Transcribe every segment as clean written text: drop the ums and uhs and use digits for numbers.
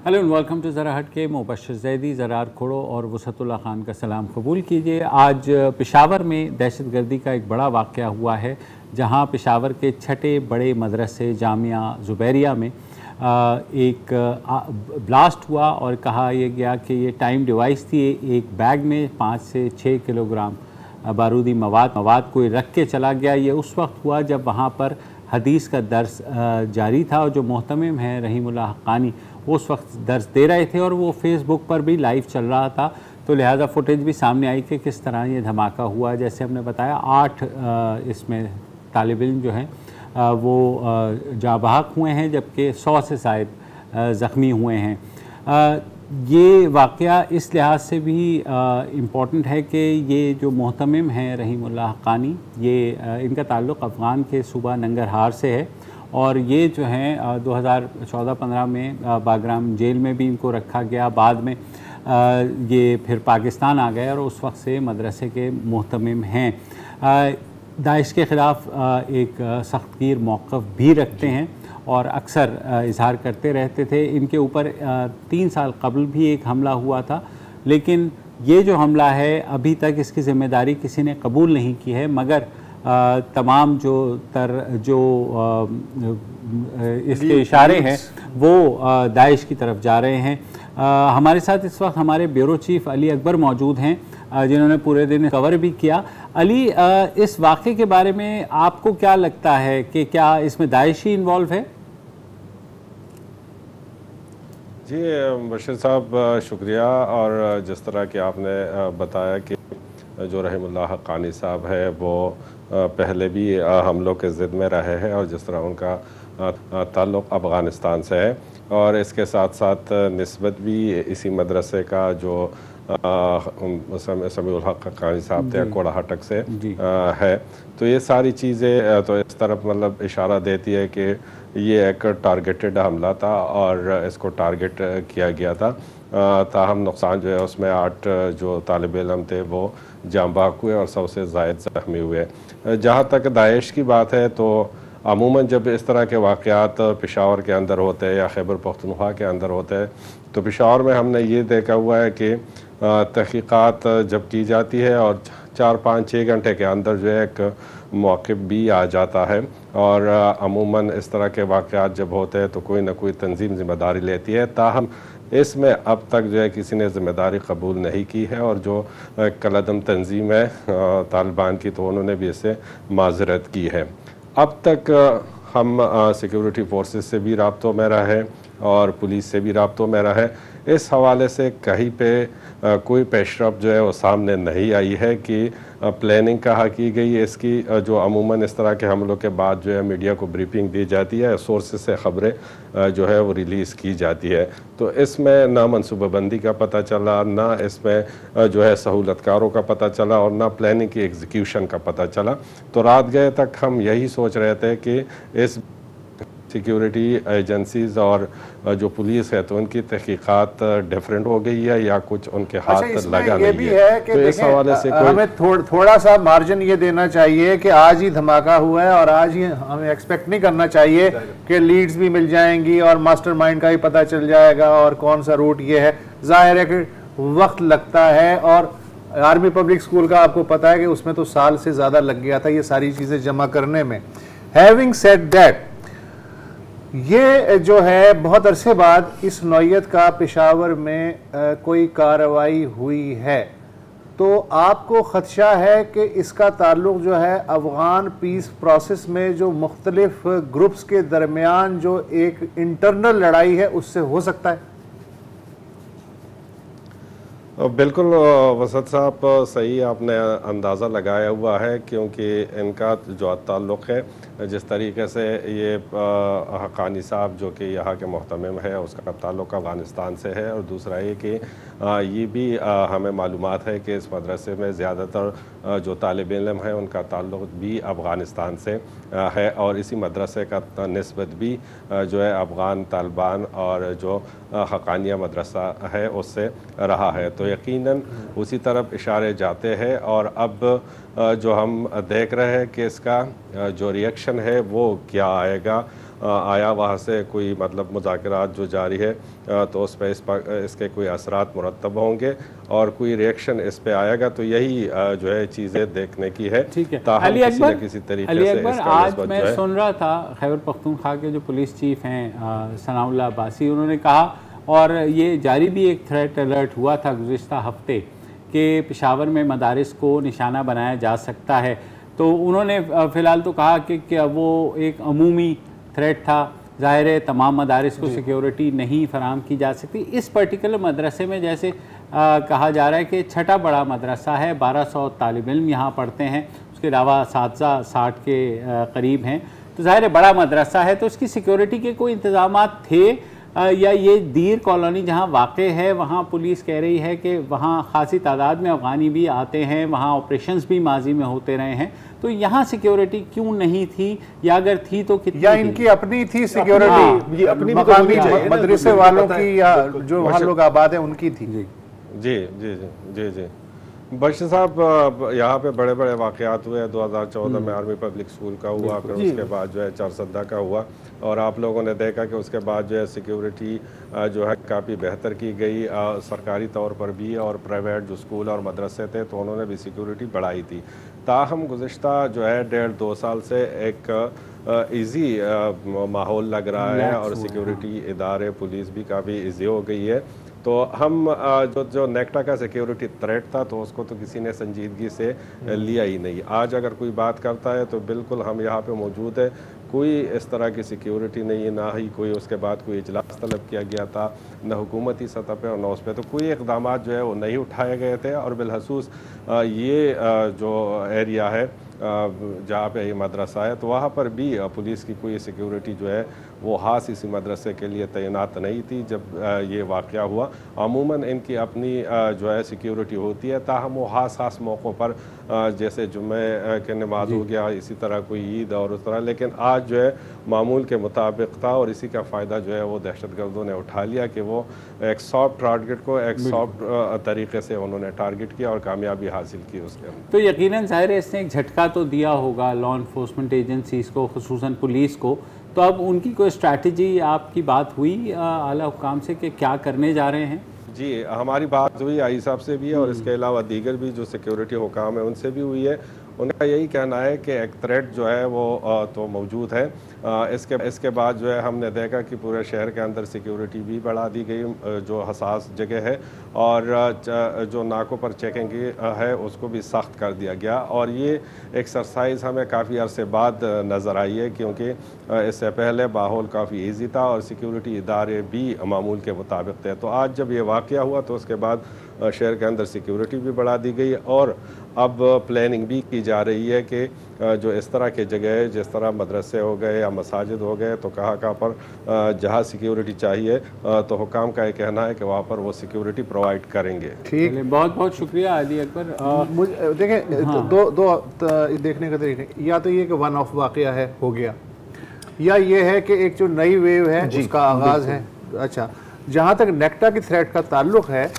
Hello and welcome to ज़रा हट के। मुबशर ज़ैदी, ज़रार खोड़ो और वसअतुल्लाह खान का सलाम कबूल कीजिए। आज पेशावर में दहशतगर्दी का एक बड़ा वाक़या हुआ है, जहां पेशावर के छठे बड़े मदरसे जामिया ज़ुबैरिया में एक ब्लास्ट हुआ और कहा यह गया कि ये टाइम डिवाइस थी। एक बैग में 5 से 6 किलोग्राम बारूदी मवाद कोई रख के चला गया। ये उस वक्त हुआ जब वहाँ पर हदीस का दर्स जारी था और जो मोहतमिम हैं रहीमुल्लाह हक्कानी वो उस वक्त दर्स दे रहे थे और वो फेसबुक पर भी लाइव चल रहा था। तो लिहाजा फुटेज भी सामने आई कि किस तरह ये धमाका हुआ। जैसे हमने बताया 8 इसमें तालिब इल्म जो हैं वो जाँ बहक हुए हैं, जबकि 100 से ज़ायद ज़ख्मी हुए हैं। ये वाक़या इस लिहाज से भी इम्पॉर्टेंट है कि ये जो मोहतमिम हैं रहीमुल्लाह हक्कानी, ये इनका ताल्लुक़ अफ़गान के सूबा नंगरहार से है और ये जो हैं 2014-15 में बागराम जेल में भी इनको रखा गया। बाद में ये फिर पाकिस्तान आ गए और उस वक्त से मदरसे के मोहतमिम हैं। दाइश के ख़िलाफ़ एक सख्तगीर मौक़िफ़ भी रखते हैं और अक्सर इजहार करते रहते थे। इनके ऊपर 3 साल कबल भी एक हमला हुआ था, लेकिन ये जो हमला है अभी तक इसकी ज़िम्मेदारी किसी ने कबूल नहीं की है, मगर तमाम जो इसके इशारे हैं वो दाइश की तरफ जा रहे हैं। हमारे साथ इस वक्त हमारे ब्यूरो चीफ अली अकबर मौजूद हैं, जिन्होंने पूरे दिन कवर भी किया। अली, इस वाक़े के बारे में आपको क्या लगता है कि क्या इसमें दाइश ही इन्वॉल्व है? जी बशीर साहब, शुक्रिया। और जिस तरह कि आपने बताया कि जो रहीमुल्लाह हक्कानी साहब है वो पहले भी हमलों के ज़िद में रहे हैं और जिस तरह उनका ताल्लुक़ अफ़गानिस्तान से है और इसके साथ साथ निस्बत भी इसी मदरसे का जो समीउल हक हक्कानी साहब थे कोड़ा हटक से है। तो ये सारी चीज़ें तो इस तरफ मतलब इशारा देती है कि ये एक टारगेटेड हमला था और इसको टारगेट किया गया था। ताहम नुकसान जो है उसमें 8 जो तालिब इल्म थे वो जाँ बहक हुए और 100 से ज़ायद ज़ख्मी हुए। जहाँ तक दाइश की बात है तो अमूमन जब इस तरह के वाक़यात पेशावर के अंदर होते हैं या खैबर पख्तूनख्वा के अंदर होते हैं तो पेशावर में हमने ये देखा हुआ है कि तहक़ीक़ात जब की जाती है और 4-5-6 घंटे के अंदर जो है एक मौक़िफ़ भी आ जाता है और अमूमन इस तरह के वाक़यात जब होते हैं तो कोई ना कोई तंजीम ज़िम्मेदारी लेती है। ताहम इसमें अब तक जो है किसी ने ज़िम्मेदारी कबूल नहीं की है और जो कलअदम तंजीम है तालिबान की तो उन्होंने भी इससे माज़रत की है। अब तक हम सिक्योरिटी फोर्सेस से भी राब्तों में रहे और पुलिस से भी राब्तों में रहे। इस हवाले से कहीं पे कोई पेशरफ जो है वो सामने नहीं आई है कि प्लानिंग कहाँ की गई है इसकी। जो अमूमन इस तरह के हमलों के बाद जो है मीडिया को ब्रीफिंग दी जाती है, सोर्सेस से ख़बरें जो है वो रिलीज़ की जाती है, तो इसमें ना मनसूबाबंदी का पता चला, ना इसमें जो है सहूलतकारों का पता चला और ना प्लानिंग की एग्जीक्यूशन का पता चला। तो रात गए तक हम यही सोच रहे थे कि इस सिक्योरिटी एजेंसीज़ और जो पुलिस है तो उनकी तहकीकात डिफरेंट हो गई है या कुछ उनके हाथ लगा नहीं है। तो इस हवाले से हमें थोड़ा सा मार्जिन ये देना चाहिए कि आज ही धमाका हुआ है और आज ही हमें एक्सपेक्ट नहीं करना चाहिए कि लीड्स भी मिल जाएंगी और मास्टरमाइंड का ही पता चल जाएगा और कौन सा रूट ये है। जाहिर है कि वक्त लगता है और आर्मी पब्लिक स्कूल का आपको पता है कि उसमें तो साल से ज़्यादा लग गया था ये सारी चीज़ें जमा करने में। हैविंग सेड दैट, ये जो है बहुत अरसे बाद इस नौयत का पेशावर में कोई कार्रवाई हुई है, तो आपको ख़दशा है कि इसका ताल्लुक़ जो है अफ़गान पीस प्रोसेस में जो मुख्तलिफ ग्रुप्स के दरमियान जो एक इंटरनल लड़ाई है उससे हो सकता है? बिल्कुल वसत साहब, सही आपने अंदाज़ा लगाया हुआ है, क्योंकि इनका जो ताल्लुक़ है जिस तरीके से ये हक्कानी साहब जो कि यहाँ के मोहतमिम है उसका ताल्लुक़ अफ़गानिस्तान से है और दूसरा ये कि ये भी हमें मालूमात है कि इस मदरसे में ज़्यादातर जो तालिब इल्म हैं उनका ताल्लुक़ भी अफ़गानिस्तान से है और इसी मदरसे का निस्बत भी जो है अफ़गान तालिबान और जो हक्कानिया मदरसा है उससे रहा है। तो यकीनन उसी तरफ इशारे जाते हैं और अब जो हम देख रहे हैं कि इसका जो रिएक्शन है वो क्या आएगा आया वहाँ से कोई मतलब मुज़ाकरात जो जारी है तो उस पर इसके कोई असरात मुरतब होंगे और कोई रिएक्शन इस पे आएगा, तो यही जो है चीज़ें देखने की है। ठीक है अली अकबर, किसी तरीके से आज मैं सुन रहा था खैबर पख्तूनख्वा के जो पुलिस चीफ हैं सनाउल्लाह अब्बासी, उन्होंने कहा, और ये जारी भी एक थ्रेट अलर्ट हुआ था गुज़िश्ता हफ्ते कि पेशावर में मदारिस को निशाना बनाया जा सकता है, तो उन्होंने फ़िलहाल तो कहा कि क्या वो एक अमूमी थ्रेट था, ज़ाहिर है तमाम मदारिस को सिक्योरिटी नहीं फराहम की जा सकती। इस पर्टिकुलर मदरसे में जैसे कहा जा रहा है कि छठा बड़ा मदरसा है, 1200 तालिब इल्म यहाँ पढ़ते हैं, उसके अलावा साथी 60 के करीब हैं, तो ज़ाहिर है बड़ा मदरसा है, तो उसकी सिक्योरिटी के कोई इंतज़ाम थे या ये दीर कॉलोनी जहाँ वाक़ है वहाँ पुलिस कह रही है कि वहाँ ख़ासी तादाद में अफ़गानी भी आते हैं, वहाँ ऑपरेशंस भी माजी में होते रहे हैं, तो यहाँ सिक्योरिटी क्यों नहीं थी, या अगर थी तो कितनी या इनकी अपनी थी सिक्योरिटी, अपनी मकामी मदरसे वालों की या जो वहाँ लोग आबाद हैं उनकी थी? जी जी जी जी जी बख्श साहब, यहाँ पे बड़े बड़े वाक़यात हुए। 2014 में आर्मी पब्लिक स्कूल का हुआ, फिर उसके बाद जो है चारसद्दा का हुआ, और आप लोगों ने देखा कि उसके बाद जो है सिक्योरिटी जो है काफ़ी बेहतर की गई सरकारी तौर पर भी, और प्राइवेट जो स्कूल और मदरसे थे तो उन्होंने भी सिक्योरिटी बढ़ाई थी। ताहम गुज़िश्ता जो है 1.5-2 साल से एक ईज़ी माहौल लग रहा है और सिक्योरिटी इदारे पुलिस भी काफ़ी ईजी हो गई है। तो हम जो नेक्टा का सिक्योरिटी थ्रेट था तो उसको तो किसी ने संजीदगी से लिया ही नहीं। आज अगर कोई बात करता है तो बिल्कुल हम यहाँ पे मौजूद है, कोई इस तरह की सिक्योरिटी नहीं है, ना ही कोई उसके बाद कोई इजलास तलब किया गया था, न हुकूमती सतह पे और न उस पर, तो कोई इक़दाम जो है वो नहीं उठाए गए थे। और बिलखसूस ये जो एरिया है जहाँ पे ये मदरसा है तो वहाँ पर भी पुलिस की कोई सिक्योरिटी जो है वो ख़ास इसी मदरसे के लिए तैनात नहीं थी जब ये वाक़या हुआ। अमूमन इनकी अपनी जो है सिक्योरिटी होती है, ताहम वो ख़ास मौक़ों पर जैसे जुम्मे के नमाज हो गया, इसी तरह कोई ईद और उस तरह, लेकिन आज जो है मामूल के मुताबिक था और इसी का फ़ायदा जो है वो दहशतगर्दों ने उठा लिया कि वो एक सॉफ्ट टारगेट को एक सॉफ्ट तरीके से उन्होंने टारगेट किया और कामयाबी हासिल की उसके अंदर। तो यकीनन ज़ाहिर है इसने एक झटका तो दिया होगा लॉ इन्फोर्समेंट एजेंसीज़ को, खुसूसन पुलिस को, तो अब उनकी कोई स्ट्रैटेजी आपकी बात हुई आला हुकाम से कि क्या करने जा रहे हैं? जी, हमारी बात हुई आई साहब से भी है और इसके अलावा दीगर भी जो सिक्योरिटी हुकाम है उनसे भी हुई है। उनका यही कहना है कि एक थ्रेट जो है वो तो मौजूद है। इसके बाद जो है हमने देखा कि पूरे शहर के अंदर सिक्योरिटी भी बढ़ा दी गई जो हसास जगह है, और जो नाकों पर चेकिंग है उसको भी सख्त कर दिया गया। और ये एक्सरसाइज हमें काफ़ी अरसे बाद नज़र आई है क्योंकि इससे पहले माहौल काफ़ी ईजी था और सिक्योरिटी इदारे भी मामूल के मुताबिक थे। तो आज जब ये वाक़या हुआ तो उसके बाद शहर के अंदर सिक्योरिटी भी बढ़ा दी गई और अब प्लानिंग भी की जा रही है कि जो इस तरह के जगह जिस तरह मदरसे हो गए या मसाजिद हो गए तो कहाँ पर जहाँ सिक्योरिटी चाहिए तो हुकाम का ये कहना है कि वहाँ पर वो सिक्योरिटी प्रोवाइड करेंगे। ठीक, बहुत बहुत शुक्रिया आली अकबर। देखें दो देखने का तरीका, या तो ये कि वन ऑफ वाक़या है हो गया, या ये है कि एक जो नई वेव है उसका आगाज़ है। अच्छा, जहाँ तक नेक्टा की थ्रेट का ताल्लुक़ है,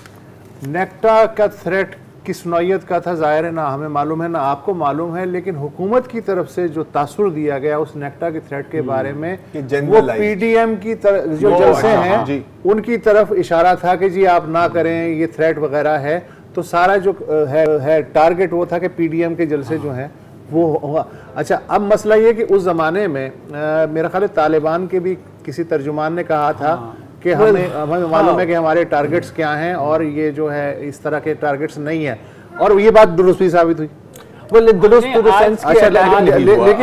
नेक्टा का थ्रेट किस नौयत का था ज़ाहिर है ना हमें मालूम है ना आपको मालूम है, लेकिन हुकूमत की तरफ से जो तासुर दिया गया उस नेक्टा के थ्रेट के बारे में वो पीडीएम की जो जलसे हैं उनकी तरफ इशारा था कि जी आप ना करें, ये थ्रेट वगैरह है। तो सारा जो है टारगेट वो था कि पीडीएम के जलसे जो हैं वो होगा। अच्छा, अब मसला ये कि उस ज़माने में मेरा ख्याल है तालिबान के भी किसी तर्जुमान ने कहा था कि हमें मालूम है कि हमारे टारगेट्स क्या हैं और ये जो है इस तरह के टारगेट्स नहीं है, और ये बात दुरुस्त भी साबित हुई। लेकिन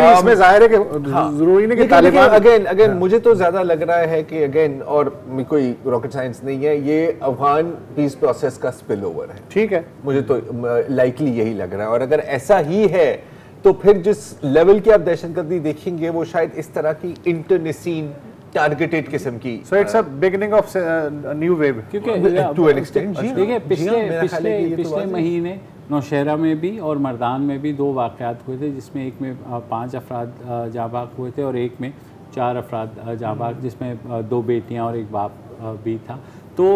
इसमें जाहिर है कि जरूरी नहीं कि तालिबान अगेन मुझे तो ज्यादा लग रहा है कि अगेन, और कोई रॉकेट साइंस नहीं है, ये अफगान पीस प्रोसेस का स्पिल ओवर है। ठीक है, मुझे तो लाइकली यही लग रहा है, और अगर ऐसा ही है तो फिर जिस लेवल की आप दहशतगर्दी देखेंगे वो शायद इस तरह की इंटरनेसीन टारगेटेड किस्म की, so it's a beginning of new wave, क्योंकि टू एन एक्सटेंट। देखिए पिछले महीने नौशहरा में भी और मर्दान में भी 2 वाक़यात हुए थे, जिसमें एक में 5 अफराद जाबाक हुए थे और एक में 4 अफराद जाबाक, जिसमें 2 बेटियां और एक बाप भी था। तो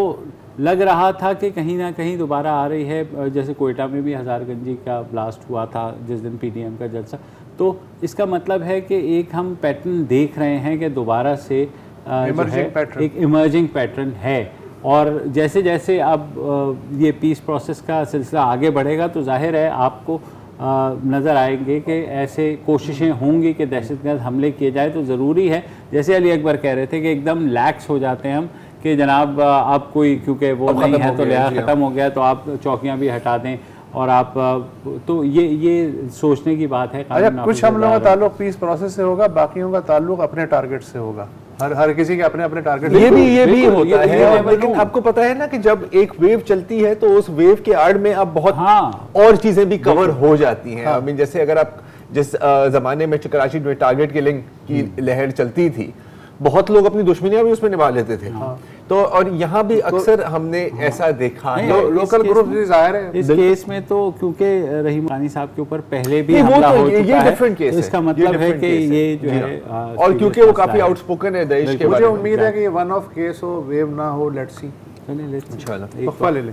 लग रहा था कि कहीं ना कहीं दोबारा आ रही है, जैसे कोयटा में भी हज़ारगंजी का ब्लास्ट हुआ था जिस दिन पीडीएम का जलसा, तो इसका मतलब है कि एक हम पैटर्न देख रहे हैं कि दोबारा से एक इमर्जिंग पैटर्न है। और जैसे जैसे अब ये पीस प्रोसेस का सिलसिला आगे बढ़ेगा तो जाहिर है आपको नज़र आएंगे कि ऐसे कोशिशें होंगी कि दहशतगर्द हमले किए जाए। तो ज़रूरी है, जैसे अली अकबर कह रहे थे कि एकदम लैक्स हो जाते हैं हम कि जनाब आप कोई क्योंकि वो नहीं है तो लिहाजा ख़त्म हो गया तो आप चौकियाँ भी हटा दें और आप तो ये सोचने की बात है। अच्छा, कुछ हमलों का ताल्लुक पीस प्रोसेस से होगा, बाकियों का ताल्लुक अपने टारगेट से होगा। हर किसी के अपने अपने टारगेट। ये भी होता है, लेकिन आपको पता है ना कि जब एक वेव चलती है तो उस वेव के आड़ में अब बहुत और चीजें भी कवर हो जाती हैं। आई मीन जैसे अगर आप जिस जमाने में कराची में टारगेट किलिंग की लहर चलती थी, बहुत लोग अपनी दुश्मनियां भी उसमें निभा लेते थे। तो और यहाँ भी अक्सर हमने ऐसा देखा है। लोकल ग्रुप जाहिर है इस केस में तो क्योंकि रहीम खानी साहब के ऊपर पहले भी हमला हो चुका है, इसका मतलब है कि ये जो है और क्योंकि वो काफी आउटस्पोकन है देश के बारे में। मुझे उम्मीद है कि ये वन ऑफ केस हो, वेव ना हो। लेट्स सी, इंशाल्लाह वक्फा ले ले।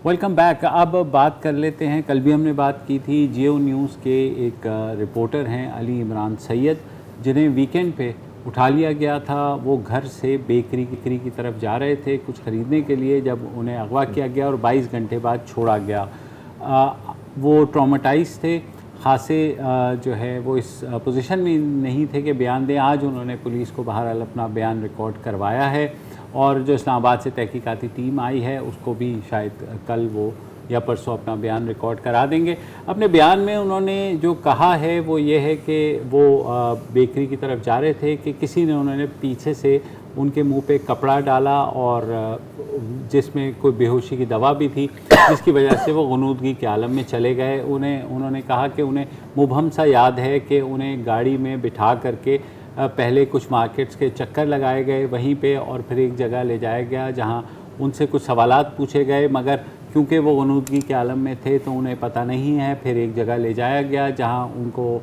Welcome back. अब बात कर लेते हैं, कल भी हमने बात की थी, जियो न्यूज़ के एक रिपोर्टर हैं अली इमरान सैयद, जिन्हें वीकेंड पे उठा लिया गया था। वो घर से बेकरी की तरफ जा रहे थे कुछ ख़रीदने के लिए, जब उन्हें अगवा किया गया और 22 घंटे बाद छोड़ा गया। वो ट्रॉमेटाइज थे खासे, जो है वो इस पोजीशन में नहीं थे कि बयान दें। आज उन्होंने पुलिस को बहरहाल अपना बयान रिकॉर्ड करवाया है और जो इस्लामाबाद से तहकीकाती टीम आई है उसको भी शायद कल वो या परसों अपना बयान रिकॉर्ड करा देंगे। अपने बयान में उन्होंने जो कहा है वो ये है कि वो बेकरी की तरफ जा रहे थे कि किसी ने उन्होंने पीछे से उनके मुंह पे कपड़ा डाला और जिसमें कोई बेहोशी की दवा भी थी, जिसकी वजह से वो गुनूदगी के आलम में चले गए। उन्होंने कहा कि उन्हें मुबहम सा याद है कि उन्हें गाड़ी में बिठा करके पहले कुछ मार्केट्स के चक्कर लगाए गए वहीं पे और फिर एक जगह ले जाया गया जहां उनसे कुछ सवालात पूछे गए, मगर क्योंकि वो गनूदगी के आलम में थे तो उन्हें पता नहीं है। फिर एक जगह ले जाया गया जहां उनको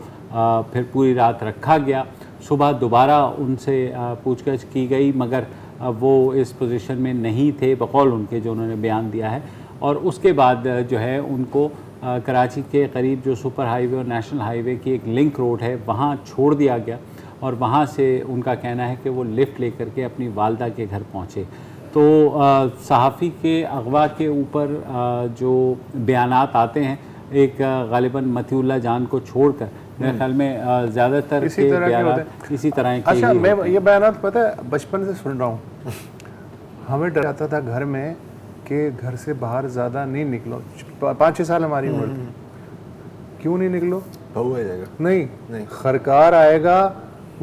फिर पूरी रात रखा गया। सुबह दोबारा उनसे पूछताछ की गई मगर वो इस पोजीशन में नहीं थे बकौल उनके, जो उन्होंने बयान दिया है। और उसके बाद जो है उनको कराची के करीब जो सुपर हाईवे और नेशनल हाईवे की एक लिंक रोड है वहाँ छोड़ दिया गया और वहाँ से उनका कहना है कि वो लिफ्ट लेकर के अपनी वालदा के घर पहुँचे। तो सहाफ़ी के अगवा के ऊपर जो बयानात आते हैं, एक गालिबन मतीउल्लाह जान को छोड़कर मेरे ख्याल में ज़्यादातर इसी तरह के। अच्छा, मैं ये बयानात पता है बचपन से सुन रहा हूँ। हमें डर आता था घर में कि घर से बाहर ज़्यादा नहीं निकलो। 5-6 साल हमारी उम्र थी, क्यों नहीं निकलो, बहू आ जाएगा, नहीं खरकार आएगा,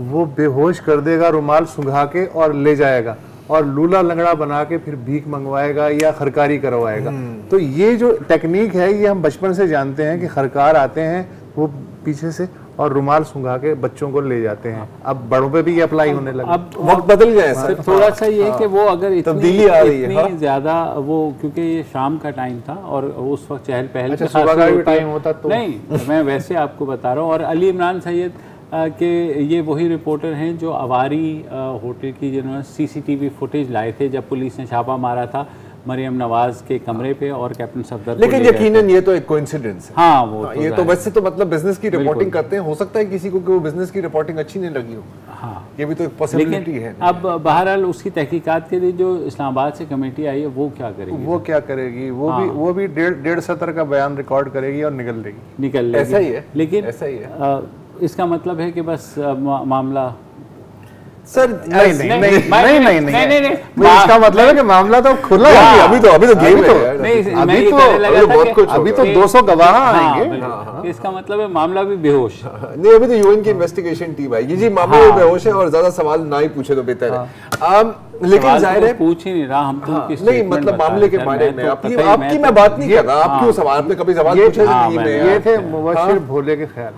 वो बेहोश कर देगा रुमाल सुंघा के और ले जाएगा और लूला लंगड़ा बना के फिर भीख मंगवाएगा या खरकारी करवाएगा। तो ये जो टेक्निक है ये हम बचपन से जानते हैं कि खरकार आते हैं वो पीछे से और रुमाल सुंघा के बच्चों को ले जाते हैं। अब बड़ों पे भी ये अप्लाई होने लगा। अब वक्त बदल गया है, थोड़ा सा ये कि वो अगर तब्दीली आ रही है इतनी ज्यादा वो, क्योंकि ये शाम का टाइम था और उस वक्त चहल पहल सुबह का भी टाइम होता तो नहीं, मैं वैसे आपको बता रहा हूँ। और अली इमरान सैयद के ये वही रिपोर्टर हैं जो अवारी होटल की जिन्होंने सीसीटीवी फुटेज लाए थे जब पुलिस ने छापा मारा था मरियम नवाज के कमरे पे और कैप्टन सफदर। लेकिन यकीनन ये तो एक कोइंसिडेंस है। हाँ, वो तो ये तो वैसे तो मतलब बिजनेस की रिपोर्टिंग करते हैं, हो सकता है किसी को कि वो बिजनेस की रिपोर्टिंग अच्छी नहीं लगी हो। हाँ, ये भी तो एक पॉसिबिलिटी है। अब बहरहाल उसकी तहकीकात के लिए जो इस्लामाबाद से कमेटी आई है वो क्या करेगी, वो भी 1.5 सत्र का बयान रिकॉर्ड करेगी और निकल लेगी। ऐसा ही है, लेकिन ऐसा ही है। इसका मतलब है कि बस मामला सर नहीं, इसका मतलब है कि मामला तो खुला है। अभी तो गेम है, अभी तो 200 गवाह आएंगे। इसका मतलब है मामला भी बेहोश नहीं। अभी तो यूएन की इन्वेस्टिगेशन टीम आएगी जी, मामला भी बेहोश है और ज्यादा सवाल ना ही पूछे तो बेहतर है। लेकिन जाहिर है पूछ ही नहीं रहा हम तो नहीं, मतलब मामले के बारे में आपकी मैं बात नहीं कर रहा। आप क्यों सवाल, आपने कभी सवाल पूछे नहीं? ये थे मुबशिर भोले के ख्याल।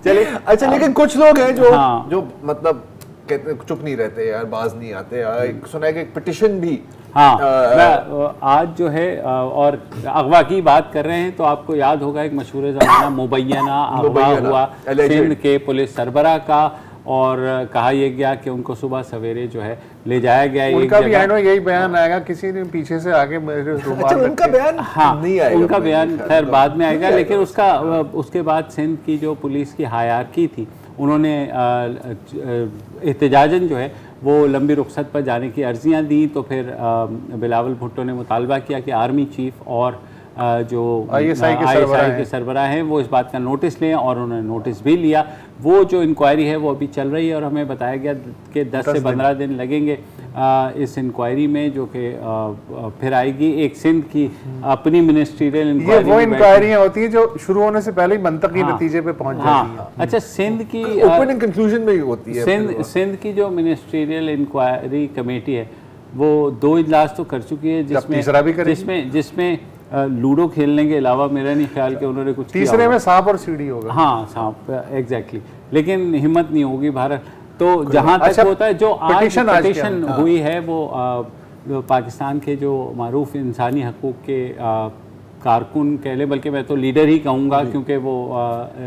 चलिए, अच्छा, लेकिन कुछ लोग हैं जो मतलब कहते चुप नहीं रहते यार, बाज नहीं आते यार। सुना है कि एक पिटिशन भी आज जो है और अगवा की बात कर रहे हैं तो आपको याद होगा एक मशहूर ज़माना मुबैना अगवा हुआ सिंध के पुलिस सरबराह का, और कहा यह गया कि उनको सुबह सवेरे जो है ले जाया गया। उनका भी एंड में यही बयान आएगा, किसी ने पीछे से आगे अच्छा, उनका बयान नहीं आएगा, उनका बयान खैर बाद में आएगा, लेकिन उसके बाद सिंध की जो पुलिस की हायरार्की थी उन्होंने एहतजाजन जो है वो लंबी रुखसत पर जाने की अर्जियां दी। तो फिर बिलावल भुट्टो ने मुतालबा किया कि आर्मी चीफ और जो ISI के सरबराह हैं वो इस बात का नोटिस लें, और उन्होंने नोटिस भी लिया। वो जो इंक्वायरी है वो अभी चल रही है और हमें बताया गया कि 10 से 15 दिन लगेंगे इस इंक्वायरी में, जो कि फिर आएगी। एक सिंध की अपनी मिनिस्ट्रियल इंक्वायरी, ये वो इंक्वायरियां होती हैं जो शुरू होने से पहले ही मंतकी नतीजे पे पहुंच जाती हैं। अच्छा, सिंध की ओपन कंक्लूजन में होती है। सिंध की जो मिनिस्ट्रियल इंक्वायरी कमेटी है वो 2 इजलास तो कर चुकी है, जिसमें लूडो खेलने के अलावा मेरा नहीं ख्याल कि उन्होंने कुछ तीसरे में सांप और सीढ़ी होगा। हाँ, सांप, एग्जैक्टली, लेकिन हिम्मत नहीं होगी भारत। तो जहाँ तक होता है, जो आज पिटीशन हुई है वो पाकिस्तान के जो मारूफ इंसानी हकूक़ के कारकुन कह ले, बल्कि मैं तो लीडर ही कहूँगा, क्योंकि वो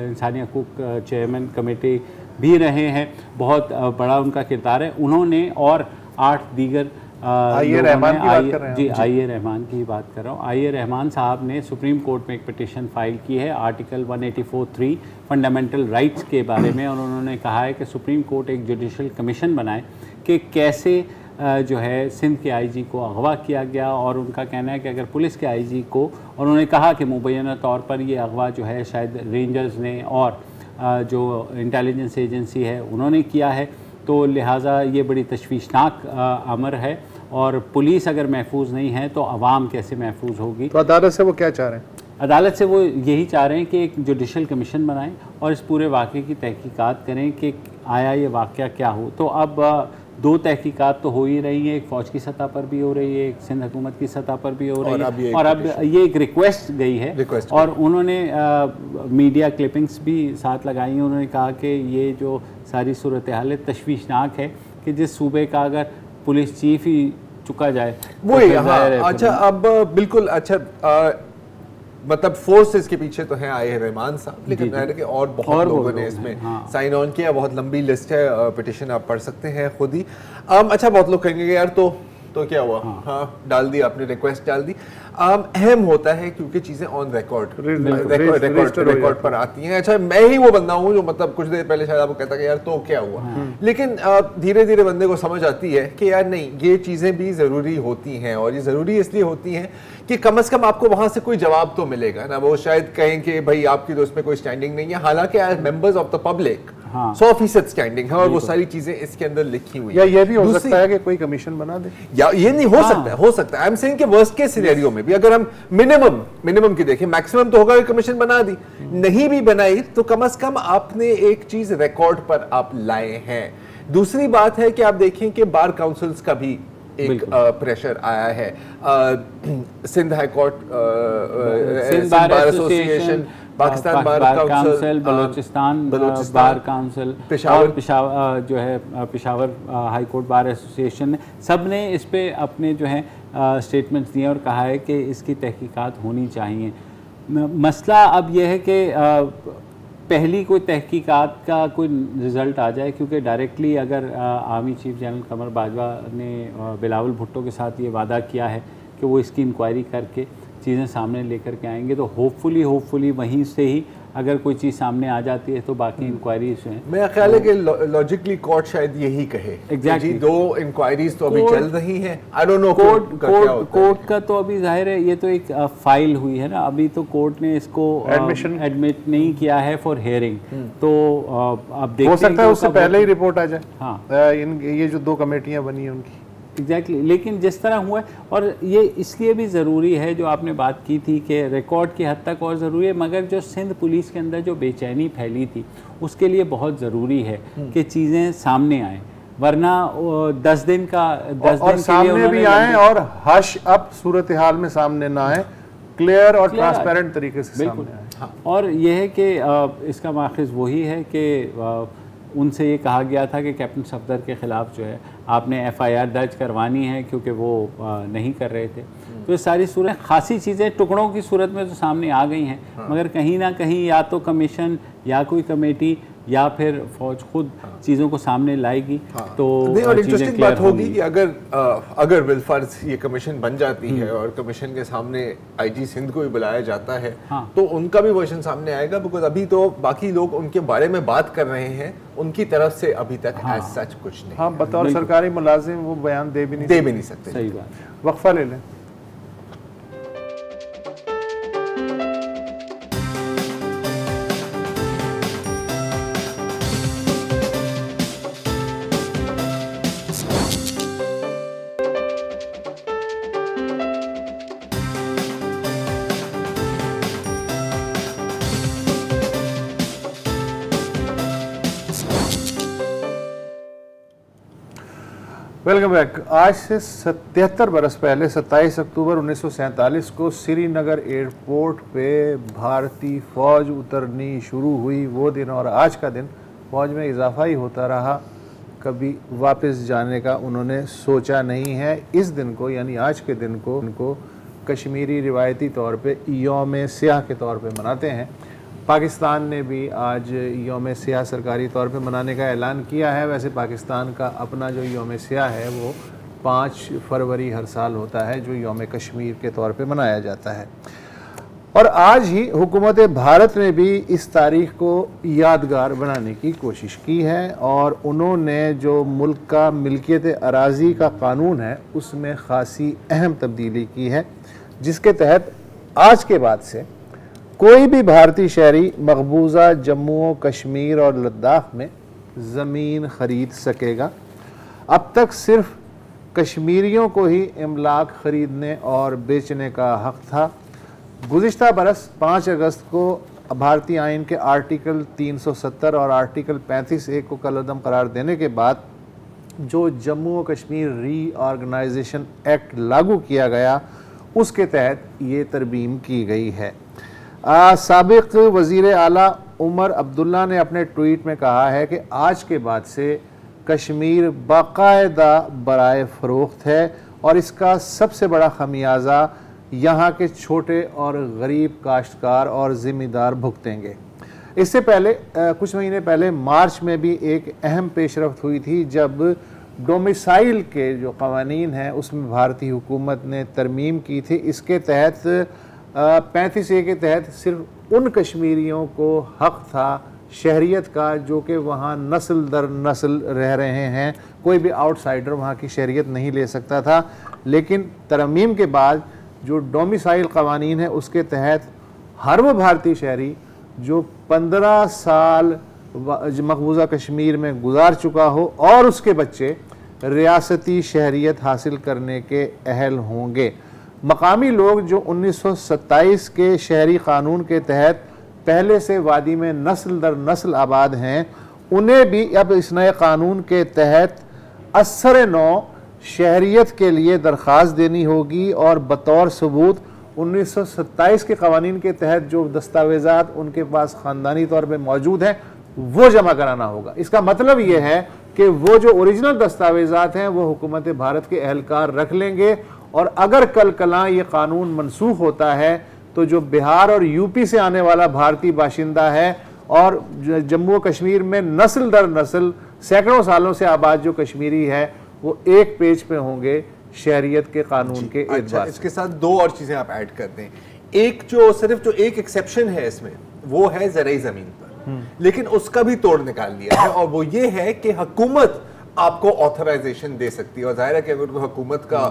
इंसानी हकूक़ चेयरमैन कमेटी भी रहे हैं, बहुत बड़ा उनका किरदार है। उन्होंने और 8 दीगर आईए रहमान की बात कर रहे हैं जी, आईए रहमान की बात कर रहा हूँ। आईए रहमान साहब ने सुप्रीम कोर्ट में एक पिटीशन फाइल की है आर्टिकल 184(3) फंडामेंटल राइट्स के बारे में, और उन्होंने कहा है कि सुप्रीम कोर्ट एक जुडिशल कमीशन बनाए कि कैसे जो है सिंध के आईजी को अगवा किया गया। और उनका कहना है कि अगर पुलिस के आईजी को, और उन्होंने कहा कि मुबैना तौर पर ये अगवा जो है शायद रेंजर्स ने और जो इंटेलिजेंस एजेंसी है उन्होंने किया है, तो लिहाजा ये बड़ी तशवीशनाक अमर है, और पुलिस अगर महफूज नहीं है तो आवाम कैसे महफूज होगी। तो अदालत से वो क्या चाह रहे हैं? अदालत से वो यही चाह रहे हैं कि एक जुडिशल कमीशन बनाएं और इस पूरे वाक़े की तहकीकात करें कि आया ये वाक़या क्या हो। तो अब 2 तहकीकात तो हो ही रही हैं, एक फ़ौज की सतह पर भी हो रही है, एक सिंध हुकूमत की सतह पर भी हो रही है, और अब ये एक रिक्वेस्ट गई है, और उन्होंने मीडिया क्लिपिंग्स भी साथ लगाई हैं। उन्होंने कहा कि ये जो सारी सूरत हाल तशवीशनाक है कि जिस सूबे का अगर पुलिस चीफ ही चुका जाए वो अच्छा, अब बिल्कुल अच्छा, मतलब फोर्सेस के पीछे तो हैं आईए रहमान साहब, लेकिन और बहुत लोगों ने इसमें साइन ऑन किया। बहुत लंबी लिस्ट है, पिटीशन आप पढ़ सकते हैं खुद ही। अच्छा, बहुत लोग कहेंगे यार तो क्या हुआ, हाँ डाल दी आपने, रिक्वेस्ट डाल दी। अहम होता है क्योंकि चीजें ऑन रिकॉर्ड पर आती हैं। अच्छा, मैं ही वो बंदा हूँ जो मतलब कुछ देर पहले शायद आपको कहता कि यार तो क्या हुआ, लेकिन धीरे धीरे बंदे को समझ आती है कि यार नहीं, ये चीजें भी जरूरी होती हैं, और ये जरूरी इसलिए होती हैं कि कम से कम आपको वहां से कोई जवाब तो मिलेगा ना। वो शायद कहें कि भाई आपकी तो इसमें कोई स्टैंडिंग नहीं है, हालांकि as members of the public 100% standing है, और वो सारी चीजें इसके अंदर लिखी हुई है। ये भी हो सकता है कि कोई कमीशन बना दे, या ये नहीं हो सकता है। आई एम सेइंग कि वर्स्ट केस सिनेरियो में भी अगर हम मिनिमम की देखें, मैक्सिमम तो होगा कि कमीशन बना दी, नहीं भी बनाई तो कम से कम आपने एक चीज रिकॉर्ड पर आप लाए हैं। दूसरी बात है कि आप देखें कि बार काउंसिल्स का भी एक प्रेशर आया है। Sindh high court, Sindh bar association, Pakistan bar council, Balochistan bar council, Peshawar जो है Peshawar high court bar association ने, सब ने इस पे अपने जो है स्टेटमेंट्स दिए और कहा है कि इसकी तहकीकात होनी चाहिए। मसला अब यह है कि पहली कोई तहकीकात का कोई रिज़ल्ट आ जाए, क्योंकि डायरेक्टली अगर आर्मी चीफ जनरल कमर बाजवा ने बिलावल भुट्टो के साथ ये वादा किया है कि वो इसकी इंक्वायरी करके चीज़ें सामने लेकर के आएंगे, तो होपफुली वहीं से ही अगर कोई चीज़ सामने आ जाती है तो बाकी इंक्वायरीज हैं। मेरा ख्याल है कि लॉजिकली कोर्ट शायद यही कहे एग्जैक्टली, 2 इंक्वायरीज तो अभी चल रही हैं। आई डोंट नो कोर्ट का तो अभी जाहिर है ये तो एक फाइल हुई है ना, अभी तो कोर्ट ने इसको एडमिट नहीं किया है फॉर हियरिंग, तो अब देखते हैं, हो सकता है उससे पहले ही रिपोर्ट आ जाए। हाँ, ये जो 2 कमेटियां बनी हैं उनकी एग्जैक्टली लेकिन जिस तरह हुआ है, और ये इसलिए भी ज़रूरी है जो आपने बात की थी कि रिकॉर्ड की हद तक और ज़रूरी है, मगर जो सिंध पुलिस के अंदर जो बेचैनी फैली थी उसके लिए बहुत ज़रूरी है कि चीज़ें सामने आएँ, वरना 10 दिन सामने भी आए और हश अब सूरत हाल में सामने ना आए, क्लियर और ट्रांसपेरेंट तरीके से सामने आए। हाँ। और यह है कि इसका माखिज़ वही है कि उनसे ये कहा गया था कि कैप्टन सफदर के ख़िलाफ़ जो है आपने FIR दर्ज करवानी है, क्योंकि वो नहीं कर रहे थे। तो ये सारी सूरत खासी चीज़ें टुकड़ों की सूरत में तो सामने आ गई हैं, मगर कहीं ना कहीं या तो कमीशन या कोई कमेटी या फिर फौज खुद चीज़ों को सामने लाएगी। तो और इंटरेस्टिंग बात होगी कि अगर बिलफर्ज ये कमीशन बन जाती है और कमीशन के सामने आईजी सिंध को भी बुलाया जाता है, तो उनका भी वर्जन सामने आएगा, बिकॉज अभी तो बाकी लोग उनके बारे में बात कर रहे हैं, उनकी तरफ से अभी तक एज सच कुछ नहीं। हाँ, बतौर सरकारी मुलाजिम वो बयान दे भी नहीं सकते। सही बात। वक्फा ले लें। Welcome back. आज से 77 बरस पहले 27 अक्टूबर 1947 को श्रीनगर एयरपोर्ट पे भारतीय फ़ौज उतरनी शुरू हुई। वो दिन और आज का दिन फ़ौज में इजाफा ही होता रहा, कभी वापस जाने का उन्होंने सोचा नहीं है। इस दिन को यानी आज के दिन को उनको कश्मीरी रिवायती तौर पे यौम सियाह के तौर पे मनाते हैं। पाकिस्तान ने भी आज यौम सियाह सरकारी तौर पे मनाने का ऐलान किया है। वैसे पाकिस्तान का अपना जो यौम सियाह है वो 5 फरवरी हर साल होता है, जो यौम कश्मीर के तौर पे मनाया जाता है। और आज ही हुकूमत भारत ने भी इस तारीख़ को यादगार बनाने की कोशिश की है और उन्होंने जो मुल्क का मिल्कियत अराज़ी का कानून है उसमें ख़ासी अहम तब्दीली की है, जिसके तहत आज के बाद से कोई भी भारतीय शहरी मकबूजा जम्मू कश्मीर और लद्दाख में ज़मीन ख़रीद सकेगा। अब तक सिर्फ कश्मीरियों को ही इमलाक ख़रीदने और बेचने का हक़ था। गुज़िश्ता बरस 5 अगस्त को भारतीय आइन के आर्टिकल 370 और आर्टिकल 35(1) को कलअदम करार देने के बाद जो जम्मू और कश्मीर रीऑर्गेनाइजेशन एक्ट लागू किया गया, उसके तहत ये तरमीम की गई है। साबिक़ वज़ीर आला उमर अब्दुल्ला ने अपने ट्वीट में कहा है कि आज के बाद से कश्मीर बाकायदा बराए फ़रोख्त है और इसका सबसे बड़ा खमियाजा यहाँ के छोटे और गरीब काश्तकार और ज़िम्मेदार भुगतेंगे। इससे पहले कुछ महीने पहले मार्च में भी एक अहम पेशरफ्त हुई थी, जब डोमिसाइल के जो क़वानीन हैं उसमें भारतीय हुकूमत ने तरमीम की थी। इसके तहत 35(a) के तहत सिर्फ उन कश्मीरियों को हक़ था शहरियत का जो कि वहाँ नस्ल दर नस्ल रह रहे हैं। कोई भी आउटसाइडर वहाँ की शहरियत नहीं ले सकता था। लेकिन तरमीम के बाद जो डोमिसाइल क़वानीन है उसके तहत हर वो भारतीय शहरी जो 15 साल मकबूजा कश्मीर में गुजार चुका हो और उसके बच्चे रियासती शहरियत हासिल करने के अहल होंगे। मकामी लोग जो 1927 के शहरी कानून के तहत पहले से वादी में नस्ल दर नस्ल आबाद हैं, उन्हें भी अब इस नए कानून के तहत असर नौ शहरियत के लिए दरख्वास्त देनी होगी और बतौर सबूत 1927 के कवानीन के तहत जो दस्तावेज़ात उनके पास ख़ानदानी तौर पर मौजूद हैं वो जमा कराना होगा। इसका मतलब ये है कि वो जो ओरिजिनल दस्तावेज़ात हैं वो हुकूमत भारत के अहलकार रख लेंगे और अगर कल कलां ये कानून मनसूख होता है तो जो बिहार और यूपी से आने वाला भारतीय बाशिंदा है और जम्मू कश्मीर में नस्ल दर नस्ल सैकड़ों सालों से आबाद जो कश्मीरी है वो एक पेज पे होंगे शहरियत के कानून के अच्छा, इसके साथ 2 और चीजें आप ऐड कर दें। एक जो सिर्फ जो एक एक्सेप्शन है इसमें वो है ज़राई ज़मीन पर, लेकिन उसका भी तोड़ निकाल दिया है और वो ये है कि हुकूमत आपको ऑथराइजेशन दे सकती है और जाहिर है कि अगर हुकूमत का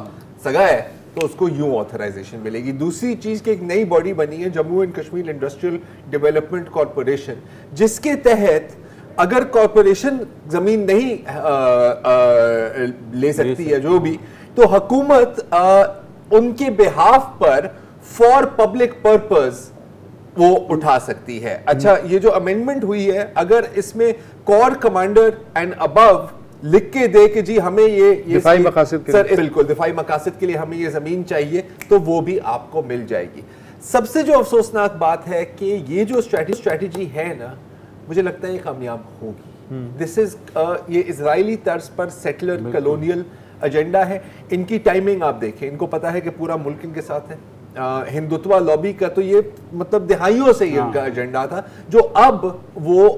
सगा है तो उसको यूं ऑथराइजेशन मिलेगी। दूसरी चीज की एक नई बॉडी बनी है Jammu and Kashmir industrial development corporation, जिसके तहत अगर कॉरपोरेशन जमीन नहीं ले सकती है जो भी, तो हुकूमत उनके बिहाफ पर फॉर पब्लिक पर्पस वो उठा सकती है। अच्छा, ये जो अमेंडमेंट हुई है अगर इसमें कोर कमांडर एंड अबव लिख के दे कि जी हमें ये दिफाई मकासद के सर बिल्कुल दिफाई मकासद के लिए हमें ये जमीन चाहिए तो वो भी आपको मिल जाएगी। सबसे जो अफसोसनाक बात है कि ये जो स्ट्रैटेजी है ना, मुझे लगता है ये कामयाब होगी। दिस इज ये इजरायली तर्ज पर सेटलर कॉलोनियल एजेंडा है। इनकी टाइमिंग आप देखें, इनको पता है कि पूरा मुल्क इनके साथ है। हिंदुत्व लॉबी का तो ये मतलब दिहाइयों से ही इनका एजेंडा था, जो अब वो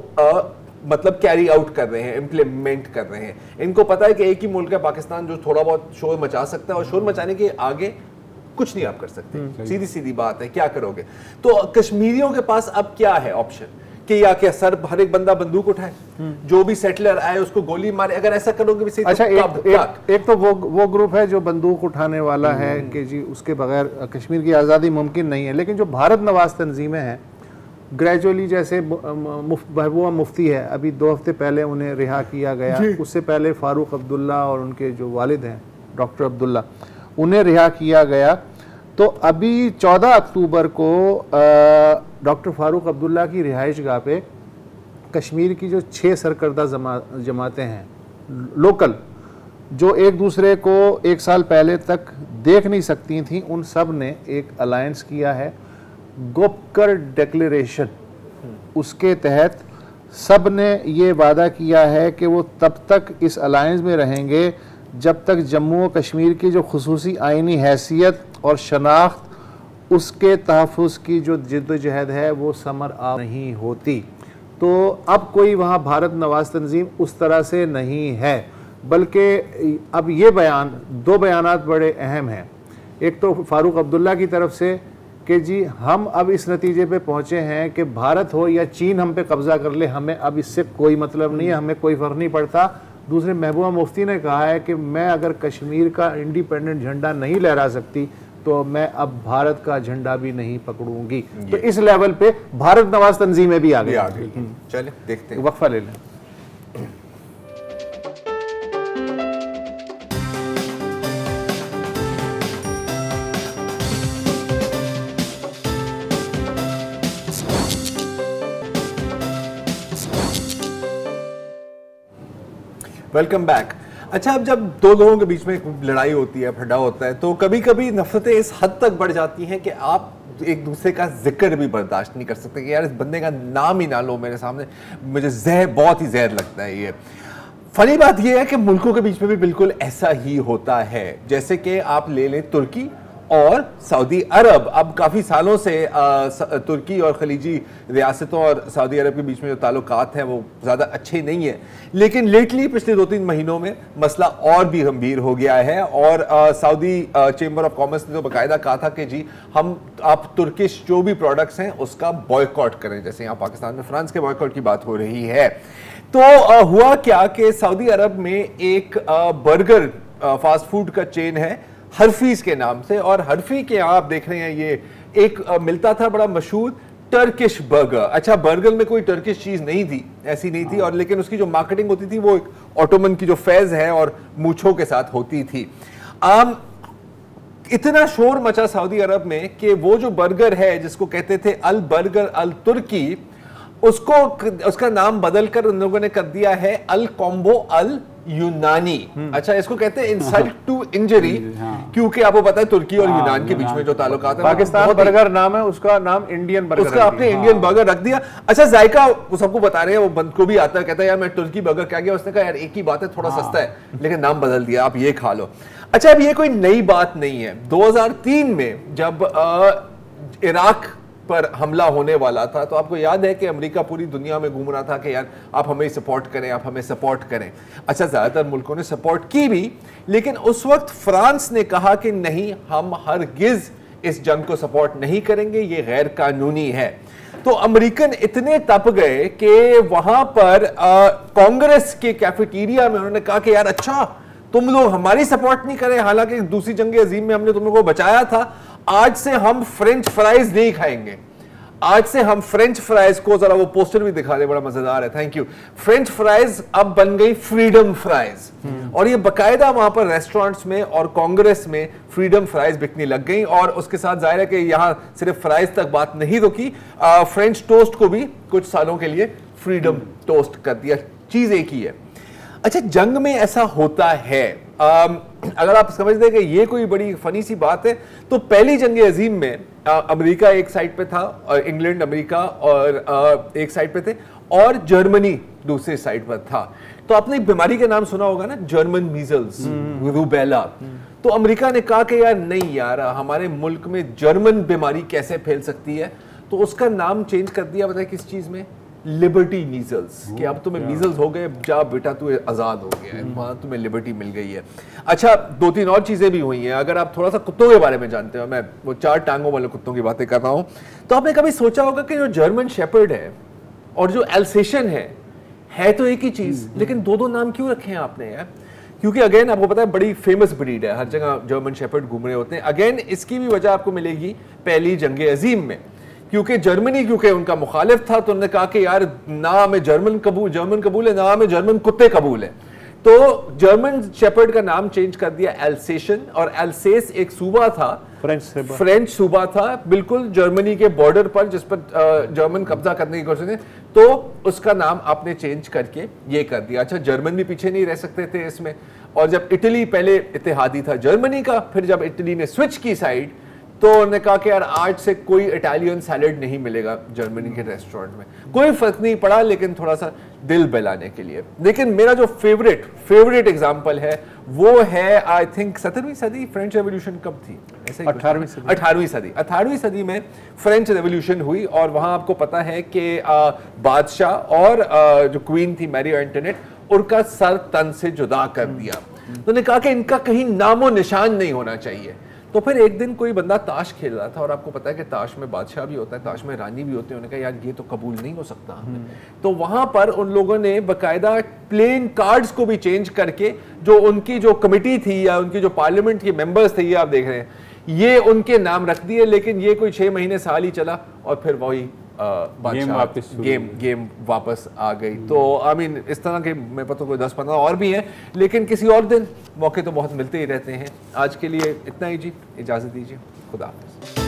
मतलब कैरी आउट कर रहे हैं, इंप्लीमेंट कर रहे हैं। इनको पता है कि एक ही मुल्क है पाकिस्तान जो थोड़ा बहुत शोर मचा सकता है, और शोर मचाने के आगे कुछ नहीं आप कर सकते। सीधी सीधी बात है, क्या करोगे? तो कश्मीरियों के पास अब क्या है ऑप्शन कि या क्या सर हर एक बंदा बंदूक उठाए, जो भी सेटलर आए उसको गोली मारे? अगर ऐसा करोगे भी अच्छा, एक तो वो ग्रुप है जो बंदूक उठाने वाला है कि जी उसके बगैर कश्मीर की आज़ादी मुमकिन नहीं है। लेकिन जो भारत नवाज तंजीमें हैं ग्रेजुअली, जैसे महबूबा मुफ्ती है, अभी 2 हफ्ते पहले उन्हें रिहा किया गया, उससे पहले फारूक अब्दुल्ला और उनके जो वालिद हैं डॉक्टर अब्दुल्ला, उन्हें रिहा किया गया। तो अभी 14 अक्टूबर को डॉक्टर फारूक अब्दुल्ला की रिहाइश गाह पे कश्मीर की जो 6 सरकर्दा जमातें हैं लोकल, जो एक दूसरे को 1 साल पहले तक देख नहीं सकती थी, उन सब ने एक अलायंस किया है, गोपकर डिक्लेरेशन। उसके तहत सब ने ये वादा किया है कि वो तब तक इस अलायंस में रहेंगे जब तक जम्मू और कश्मीर की जो खुसूसी आइनी हैसियत और शनाख्त उसके तहफ़्फ़ुज़ की जो जिद्दोजहद है वो समर आ नहीं होती। तो अब कोई वहाँ भारत नवाज तंजीम उस तरह से नहीं है, बल्कि अब ये बयान, 2 बयानात बड़े अहम हैं। एक तो फारूक अब्दुल्ला की तरफ से कि जी हम अब इस नतीजे पे पहुँचे हैं कि भारत हो या चीन हम पे कब्ज़ा कर ले, हमें अब इससे कोई मतलब नहीं है, हमें कोई फ़र्क नहीं पड़ता। दूसरे महबूबा मुफ्ती ने कहा है कि मैं अगर कश्मीर का इंडिपेंडेंट झंडा नहीं लहरा सकती तो मैं अब भारत का झंडा भी नहीं पकड़ूंगी। तो इस लेवल पे भारत नवाज तंजीमें भी आ गई। चलिए देखते हैं, वक्फा ले लें। Welcome back. अच्छा, अब जब 2 लोगों के बीच में एक लड़ाई होती है, फड्डा होता है, तो कभी कभी नफरतें इस हद तक बढ़ जाती हैं कि आप एक दूसरे का जिक्र भी बर्दाश्त नहीं कर सकते कि यार इस बंदे का नाम ही ना लो मेरे सामने, मुझे जहर, बहुत ही जहर लगता है ये। फनी बात ये है कि मुल्कों के बीच में भी बिल्कुल ऐसा ही होता है। जैसे कि आप ले लें तुर्की और सऊदी अरब। अब काफ़ी सालों से तुर्की और खलीजी रियासतों और सऊदी अरब के बीच में जो ताल्लुकात हैं वो ज़्यादा अच्छे नहीं है, लेकिन लेटली पिछले 2-3 महीनों में मसला और भी गंभीर हो गया है। और सऊदी चेंबर ऑफ कॉमर्स ने तो बाकायदा कहा था कि जी आप तुर्किश जो भी प्रोडक्ट्स हैं उसका बॉयकॉट करें, जैसे यहाँ पाकिस्तान में फ्रांस के बॉयकॉट की बात हो रही है। तो हुआ क्या कि सऊदी अरब में एक बर्गर फास्ट फूड का चेन है हर्फीज के नाम से, और हर्फी के यहाँ आप देख रहे हैं ये एक मिलता था बड़ा मशहूर टर्किश बर्गर। अच्छा, बर्गर में कोई टर्किश चीज नहीं थी, ऐसी नहीं थी, और लेकिन उसकी जो मार्केटिंग होती थी वो एक ऑटोमन की जो फैज है और मूछों के साथ होती थी। इतना शोर मचा सऊदी अरब में कि वो जो बर्गर है जिसको कहते थे अल बर्गर अल तुर्की, उसका नाम बदलकर उन लोगों ने कर दिया है अल कॉम्बो अल यूनानी। अच्छा, इसको कहते हैं इंसल्ट टू इंजरी, क्योंकि आपको पता है तुर्की और यूनान के बीच में जो ताल्लुकात है। पाकिस्तान बर्गर नाम है, उसका नाम इंडियन बर्गर, उसका आपने इंडियन बर्गर रख दिया। अच्छा, जायका वो सबको बता रहे हैं, वो बंद को भी आता है, कहता है यार मैं तुर्की बर्गर क्या गया, उसने कहा यार एक ही बात है, थोड़ा सस्ता है, लेकिन नाम बदल दिया, आप ये खा लो। अच्छा, अब ये कोई नई बात नहीं है। 2003 में जब इराक पर हमला होने वाला था तो आपको याद है कि अमेरिका पूरी दुनिया में घूम रहा था कि यार आप हमें सपोर्ट करें, आप हमें सपोर्ट करें। अच्छा, ज़्यादातर मुल्कों ने सपोर्ट की भी, लेकिन उस वक्त फ्रांस ने कहा कि नहीं, हम हरगिज़ इस जंग को सपोर्ट नहीं करेंगे, ये गैर कानूनी है। तो अमेरिकन इतने तप गए कि वहां पर कांग्रेस के कैफेटेरिया में उन्होंने कहा कि यार अच्छा तुम लोग हमारी सपोर्ट नहीं करें, हालांकि दूसरी जंग अजीम में हमने तुम लोगों को बचाया था, आज से हम फ्रेंच फ्राइज नहीं खाएंगे, आज से हम फ्रेंच फ्राइज को, जरा वो पोस्टर भी दिखा दे, बड़ा मजेदार है, थैंक यू। फ्रेंच फ्राइज अब बन गई फ्रीडम फ्राइज, और ये बकायदा वहां पर रेस्टोरेंट्स में और कांग्रेस में फ्रीडम फ्राइज बिकने लग गई। और उसके साथ जाहिर है कि यहां सिर्फ फ्राइज तक बात नहीं रुकी, फ्रेंच टोस्ट को भी कुछ सालों के लिए फ्रीडम टोस्ट कर दिया, चीज एक ही है। अच्छा, जंग में ऐसा होता है, अगर आप समझ दें कि ये कोई बड़ी फनी सी बात है, तो पहली जंग अजीम में अमेरिका एक साइड पे था, इंग्लैंड अमेरिका और एक साइड पे थे, और जर्मनी दूसरी साइड पर था। तो आपने एक बीमारी का नाम सुना होगा ना, जर्मन मीजल्स, रूबेला। तो अमेरिका ने कहा कि यार नहीं यार, हमारे मुल्क में जर्मन बीमारी कैसे फैल सकती है, तो उसका नाम चेंज कर दिया, बताए किस चीज में, लिबर्टी मीजल्स, कि अब तुम्हें मीजल्स हो गए, जा बेटा तू आजाद हो गया है, वहां तुम्हें लिबर्टी मिल गई है। अच्छा, 2-3 और चीजें भी हुई हैं। अगर आप थोड़ा सा कुत्तों के बारे में जानते हो, मैं वो 4 टांगों वाले कुत्तों की बातें कर रहा हूं, तो आपने कभी सोचा होगा कि जो जर्मन शेपर्ड है और जो एल्सेशियन है तो एक ही चीज, लेकिन 2-2 नाम क्यों रखे हैं आपने यार? क्योंकि अगेन आपको पता है बड़ी फेमस ब्रीड है, हर जगह जर्मन शेपर्ड घूम रहे होते हैं। अगेन इसकी भी वजह आपको मिलेगी पहली जंग अजीम में, क्योंकि जर्मनी क्योंकि उनका मुखालिफ था, तो उन्होंने कहा कि यार ना हमें जर्मन कबूल है, ना हमें जर्मन कुत्ते कबूल है, तो जर्मन शेपर्ड का नाम चेंज कर दिया एल्सेशन। और एल्सेस एक सूबा था, फ्रेंच सूबा था, बिल्कुल जर्मनी के बॉर्डर पर, जिस पर जर्मन कब्जा करने की कोशिश, तो उसका नाम आपने चेंज करके ये कर दिया। अच्छा, जर्मन भी पीछे नहीं रह सकते थे इसमें, और जब इटली पहले इत्तेहादी था जर्मनी का, फिर जब इटली ने स्विच की साइड, तो उन्होंने कहा कि यार आज से कोई इटालियन सैलेड नहीं मिलेगा जर्मनी के रेस्टोरेंट में। कोई फर्क नहीं पड़ा, लेकिन थोड़ा सा दिल बहलाने के लिए। लेकिन मेरा जो फेवरेट एग्जांपल है वो है, आई थिंक 17वीं सदी, फ्रेंच रेवोल्यूशन कब थी? ऐसे 18वीं सदी में फ्रेंच रेवोल्यूशन हुई, और वहां आपको पता है कि बादशाह और जो क्वीन थी मैरी एंटोनेट, उनका सर तन से जुदा कर दिया। तो उन्होंने कहा कि इनका कहीं नामो निशान नहीं होना चाहिए। तो फिर एक दिन कोई बंदा ताश खेल रहा था, और आपको पता है कि ताश में बादशाह भी होता है, ताश में रानी भी होती है। उन्होंने कहा यार ये तो कबूल नहीं हो सकता हमें। तो वहां पर उन लोगों ने बाकायदा प्लेइंग कार्ड्स को भी चेंज करके, जो उनकी जो कमिटी थी या उनकी जो पार्लियामेंट के मेंबर्स थे, ये आप देख रहे हैं, ये उनके नाम रख दिए। लेकिन ये कोई 6 महीने साल ही चला, और फिर वही गेम वापस आ गई। तो आई मीन इस तरह के मेरे पता कोई 10-15 और भी हैं, लेकिन किसी और दिन मौके तो बहुत मिलते ही रहते हैं। आज के लिए इतना ही जी, इजाजत दीजिए, खुदा हाफिज़।